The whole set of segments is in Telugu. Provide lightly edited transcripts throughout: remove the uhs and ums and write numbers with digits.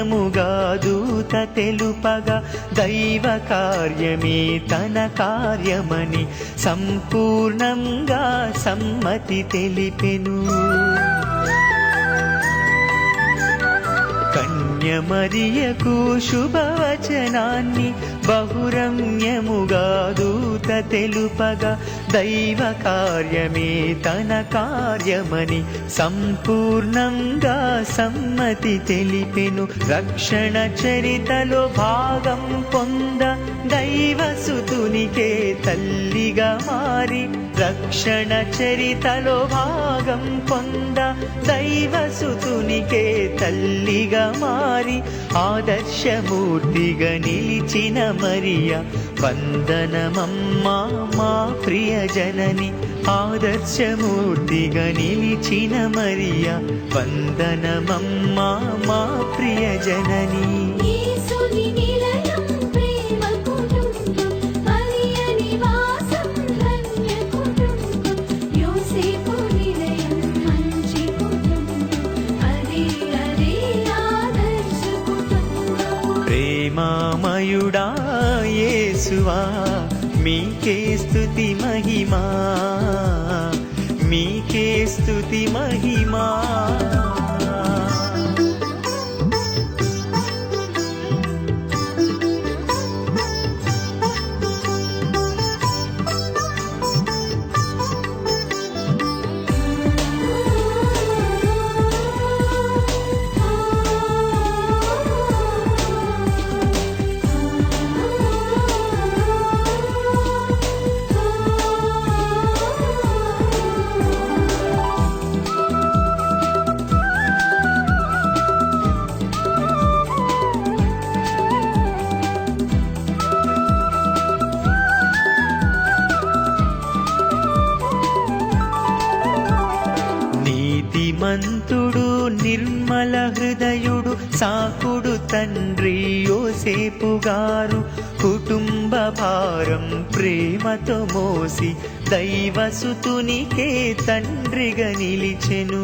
సుబ్రహ్మణ్యముగా దూత తెలుపగా దైవ కార్యమే తన కార్యమని సంపూర్ణంగా సమ్మతి తెలిపెను. కన్యమరియకు శుభవచనాన్ని బహురమ్యముగా దూత తెలుపగా దైవ కార్యమే తన కార్యమని సంపూర్ణంగా సమ్మతి తెలిపెను. రక్షణ చరితలో భాగం పొంద దైవసుతునికే తల్లిగా మారి రక్షణ చరితలో భాగం పొంద దైవసుతునికే తల్లిగా మారి ఆదర్శమూర్తిగా నిలిచిన మరియ వందనమమ్మా మా ప్రియ జనని. ఆదర్శమూర్తిగా నిలిచిన మరియ వందనమమ్మా మా ప్రియ జనని. ప్రేమామయుడా యేసువా మీకే స్తుతి మహిమా, మీకే స్తుతి మహిమా. నీతిమంతుడు నిర్మల హృదయుడు సాకుడు తండ్రి యోసేపు గారు కుటుంబ భారం ప్రేమతో మోసి దైవసుతునికే తండ్రిగా నిలిచెను.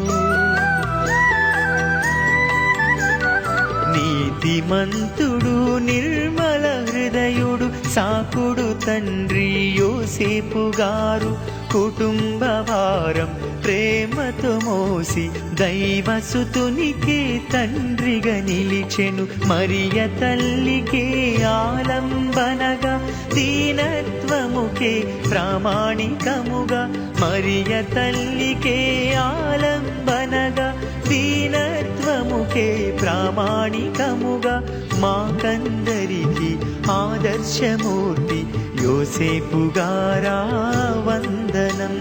నీతిమంతుడు నిర్మల హృదయుడు సాకుడు తండ్రి యోసేపు గారు కుటుంబ భారం ప్రేమతో మోసి దైవసుతునికే తండ్రిగా నిలిచెను. మరియ తల్లికే ఆలంబనగా దీనత్వముకే ప్రామాణికముగా మరియ తల్లికే ఆలంబనగా దీనత్వముకే ప్రామాణికముగా మాకందరికి ఆదర్శమూర్తి యోసేపు గారా వందనం.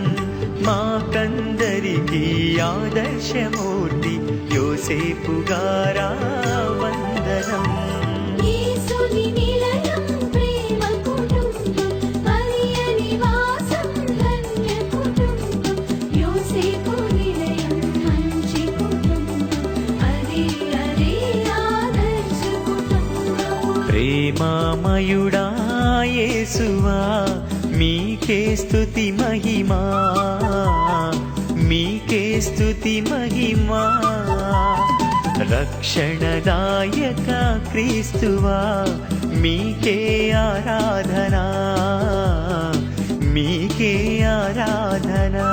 మాకందరికి ఆదర్శమూర్తి యోసేపు గారా వందనం. ప్రేమామయుడా యేసువా మీకే స్తుతి మహిమా, మీకే స్తుతి మహిమా. రక్షణదాయక క్రీస్తువా మీకే ఆరాధనా, మీకే ఆరాధనా.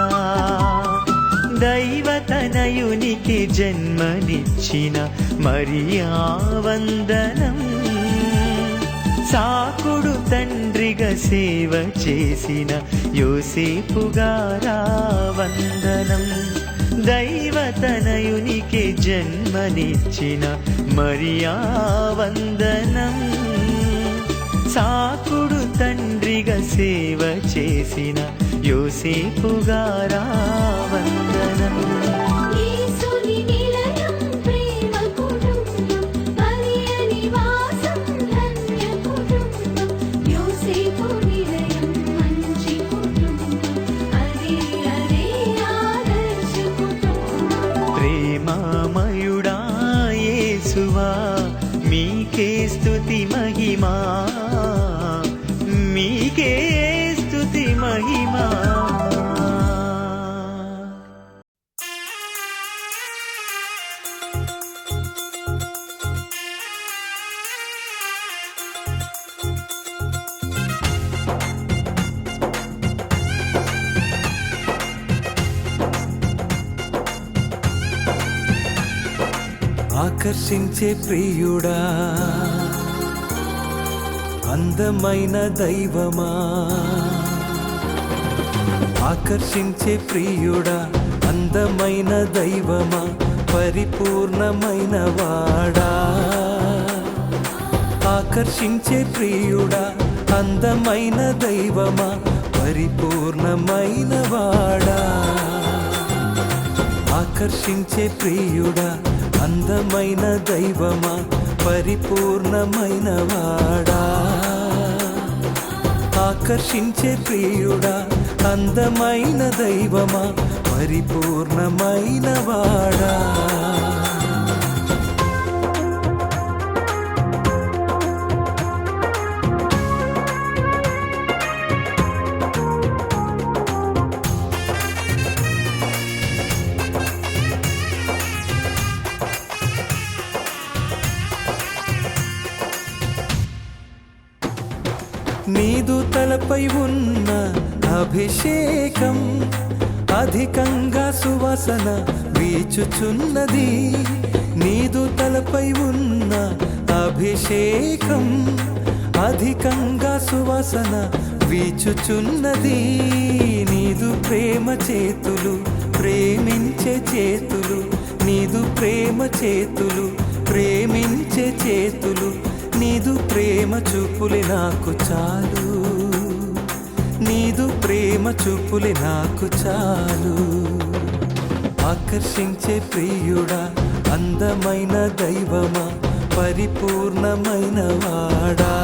దైవతనయునికి జన్మనిచ్చిన మరియా వందనం. సాకుడు తండ్రిగా సేవ చేసిన యోసేపు గారా వందనం. దైవతనయునికి జన్మనిచ్చిన మరియా వందనం. సాకుడు తండ్రిగా సేవ చేసిన యోసేపు గారా వందనం. ప్రేమామయుడా యేసువా మీకే స్తుతి మహిమా, మీకే స్తుతి మహిమా. ఆకర్షించే ప్రియుడా, అందమైన దైవమా. ఆకర్షించే ప్రియుడా, అందమైన దైవమా, పరిపూర్ణమైన వాడా. ఆకర్షించే ప్రియుడా, అందమైన దైవమా, పరిపూర్ణమైన వాడా. ఆకర్షించే ప్రియుడా, అందమైన దైవమా, పరిపూర్ణమైన వాడా. ఆకర్షించే ప్రియుడా, అందమైన దైవమా, పరిపూర్ణమైన వాడా. నీదు తలపై ఉన్న అభిషేకం అధికంగా సువాసన వీచుచున్నది. నీదు తలపై ఉన్న అభిషేకం అధికంగా సువాసన వీచుచున్నది. నీదు ప్రేమ చేతులు ప్రేమించే చేతులు, నీదు ప్రేమ చేతులు ప్రేమించే చేతులు, నీదు ప్రేమ చూపులే నాకు చాలు, నీదు ప్రేమ చూపులే నాకు చాలు. ఆకర్షించే ప్రియుడా, అందమైన దైవమా, పరిపూర్ణమైన వాడా.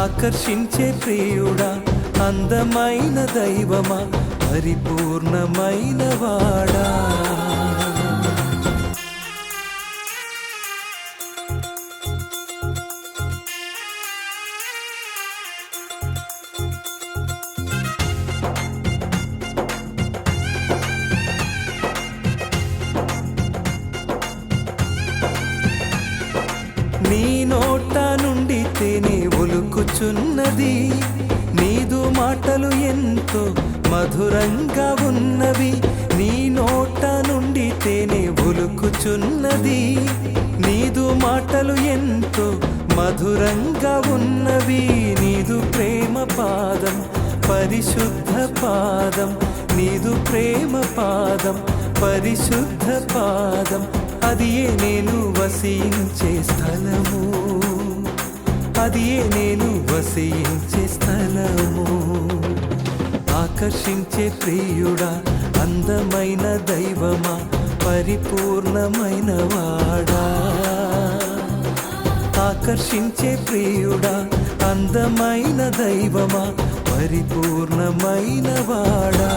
ఆకర్షించే ప్రియుడా, అందమైన దైవమా, పరిపూర్ణమైన వాడా. నీ నోట నుండి తేనె ఒలుకుచున్నది, నీదు మాటలు ఎంతో మధురంగా ఉన్నవి. నీ నోట నుండి తేనె ఒలుకుచున్నది, నీదు మాటలు ఎంతో మధురంగా ఉన్నవి. నీదు ప్రేమ పాదం పరిశుద్ధ పాదం, నీదు ప్రేమ పాదం పరిశుద్ధ పాదం, అది నేను వసించే స్థలము, అది నేను వసించే స్థలము. ఆకర్షించే ప్రియుడా, అందమైన దైవమా, పరిపూర్ణమైన వాడా. ఆకర్షించే ప్రియుడా, అందమైన దైవమా, పరిపూర్ణమైన వాడా.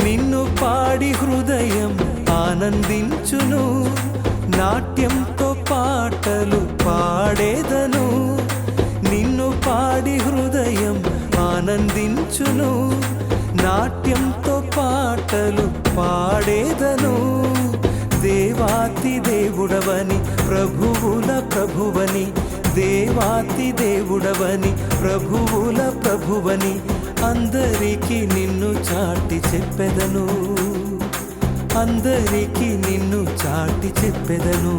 నిన్ను పాడి హృదయం ఆనందించును, నాట్యంతో పాటలు పాడేదను. నిన్ను పాడి హృదయం ఆనందించును, నాట్యంతో పాటలు పాడేదను. దేవాతి దేవుడవని ప్రభువుల ప్రభువని, దేవాతి దేవుడవని ప్రభువుల ప్రభువని, అందరికీ నిన్ను చాటి చెప్పెదను, అందరికీ నిన్ను చాటి చెప్పెదను.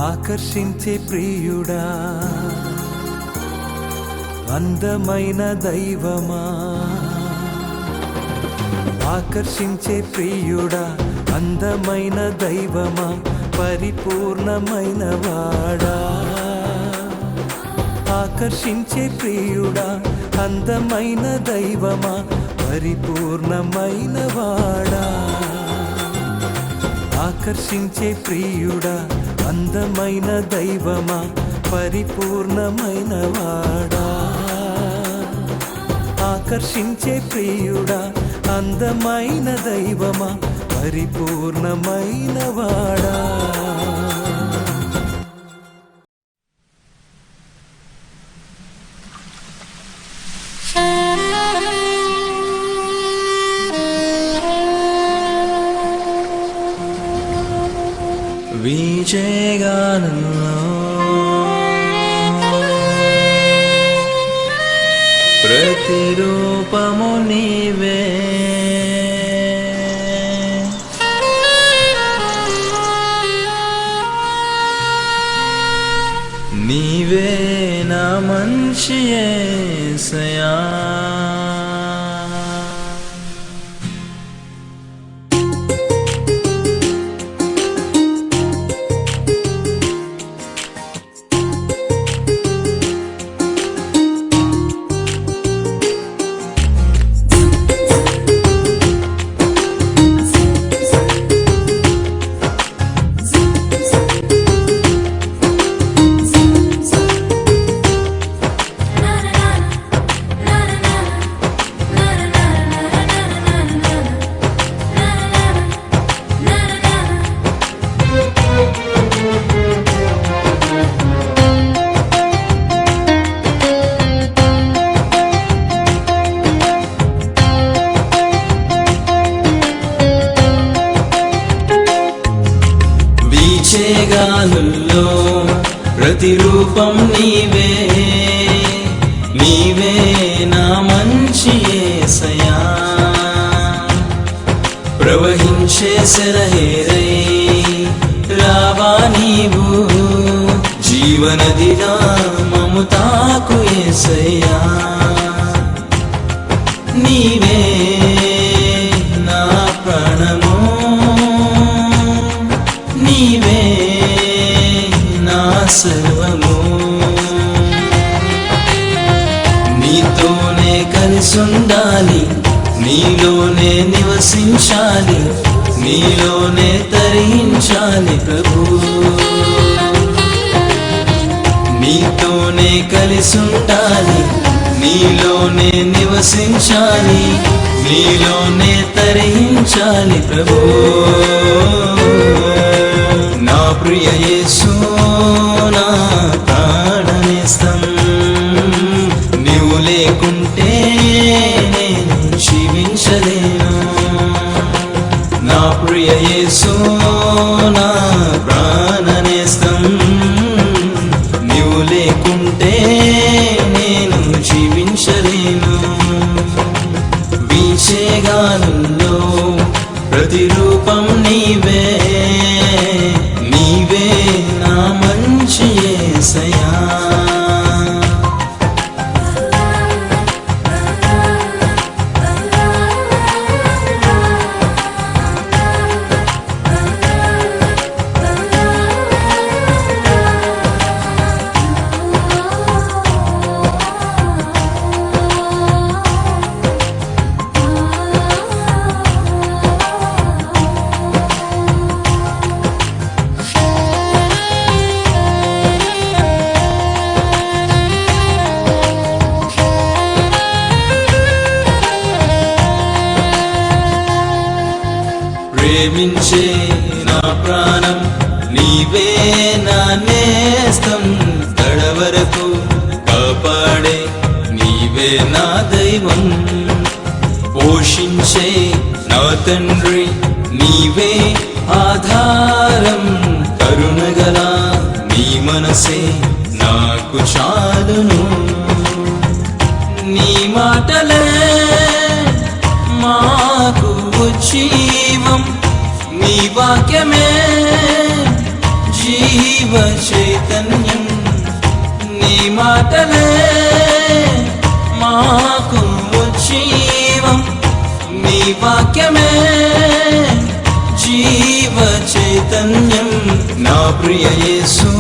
ఆకర్షించే ప్రియుడా, అందమైన దైవమా. ఆకర్షించే ప్రియుడా, అందమైన దైవమా, పరిపూర్ణమైన వాడా. ఆకర్షించే ప్రియుడా, అందమైన దైవమా, పరిపూర్ణమైన వాడా. ఆకర్షించే ప్రియుడా, అందమైన దైవమా, పరిపూర్ణమైన వాడా. ఆకర్షించే ప్రియుడా, అందమైన దైవమా, పరిపూర్ణమైన వాడా. విజయగానం విషయగానంలో ప్రతిరూపము నీవే, నీవే నా మంచి యేసయ్యా. గాలుల్లో ప్రతిరూపం నీవే, నీవే నా మంచి యేసయ్యా. ప్రవహించే సెలయేరై రావా నీవు, జీవనదిగా మము తాకు యేసయ్యా. నీవే నా ప్రాణము, నీవే నా సర్వము. నీతోనే కలిసుండాలి, నీలోనే నివసించాలి, నీలోనే తరించాలి ప్రభు. నీతోనే కలిసుండాలి, నీలోనే నివసించాలి, నీలోనే తరించాలి ప్రభు. నా ప్రియ యేసు నా ప్రాణనేస్తం, నీవు లేకుంటే నేను జీవించలేను. నా ప్రియ యేసు నా ప్రాణనేస్తం, నీవు లేకుంటే నేను జీవించలేను. వీచే గాలుల్లో ప్రతిరూపం నీవే, నీవే నా మంచి యేసయ్యా. ప్రేమించే నా ప్రాణం నీవే, నా నేస్తం తడవరకు కాపాడే నీవే నా దైవం. పోషించే నా తండ్రి నీవే ఆధారం, కరుణగల నీ మనసే నాకు చాలును. నీ మాటలే మాకు జీవం, నీ వాక్యమే జీవ చైతన్యం. నీ మాటలే మాకు జీవం, నీ వాక్యమే జీవ చైతన్యం. నా ప్రియ యేసు